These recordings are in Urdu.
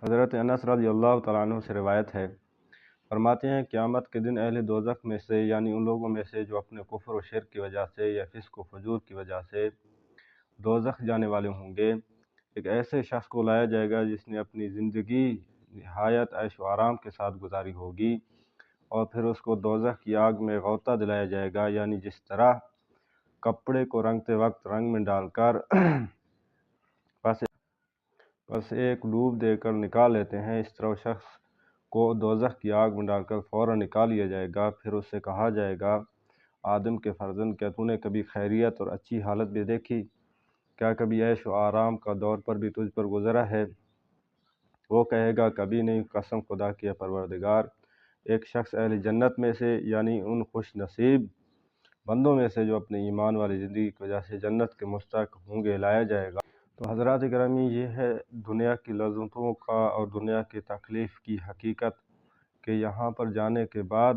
حضرت انس رضی اللہ تعالیٰ عنہ سے روایت ہے، فرماتے ہیں قیامت کے دن اہل دوزخ میں سے یعنی ان لوگوں میں سے جو اپنے کفر و شرک کی وجہ سے یا فسق و فجور کی وجہ سے دوزخ جانے والے ہوں گے، ایک ایسے شخص کو لایا جائے گا جس نے اپنی زندگی نہایت عیش و آرام کے ساتھ گزاری ہوگی، اور پھر اس کو دوزخ کی آگ میں غوطہ دلایا جائے گا، یعنی جس طرح کپڑے کو رنگتے وقت رنگ میں ڈال کر بس ایک ڈوب دے کر نکال لیتے ہیں، اس طرح شخص کو دوزخ کی آگ میں ڈال کر فوراً نکال لیا جائے گا۔ پھر اس سے کہا جائے گا، آدم کے فرزند، کیا تو نے کبھی خیریت اور اچھی حالت بھی دیکھی؟ کیا کبھی عیش و آرام کا دور پر بھی تجھ پر گزرا ہے؟ وہ کہے گا، کبھی نہیں، قسم خدا کی ہے پروردگار۔ ایک شخص اہل جنت میں سے یعنی ان خوش نصیب بندوں میں سے جو اپنے ایمان والی زندگی کی وجہ سے جنت کے مستحق ہوں گے، لایا جائے گا۔ تو حضرات گرامی، یہ ہے دنیا کی لذتوں کا اور دنیا کی تکلیف کی حقیقت، کہ یہاں پر جانے کے بعد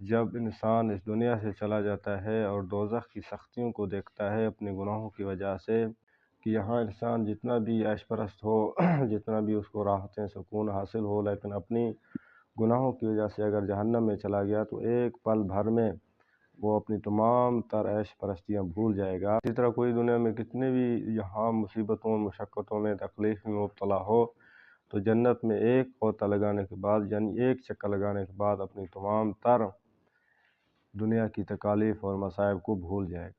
جب انسان اس دنیا سے چلا جاتا ہے اور دوزخ کی سختیوں کو دیکھتا ہے اپنے گناہوں کی وجہ سے، کہ یہاں انسان جتنا بھی عیش پرست ہو، جتنا بھی اس کو راحتیں سکون حاصل ہو، لیکن اپنی گناہوں کی وجہ سے اگر جہنم میں چلا گیا تو ایک پل بھر میں وہ اپنی تمام تر عیش پرستیاں بھول جائے گا۔ اسی طرح کوئی دنیا میں کتنے بھی یہاں مصیبتوں مشقتوں میں تکلیف میں مبتلا ہو، تو جنت میں ایک غوطہ لگانے کے بعد یعنی ایک چکر لگانے کے بعد اپنی تمام تر دنیا کی تکالیف اور مصائب کو بھول جائے گا۔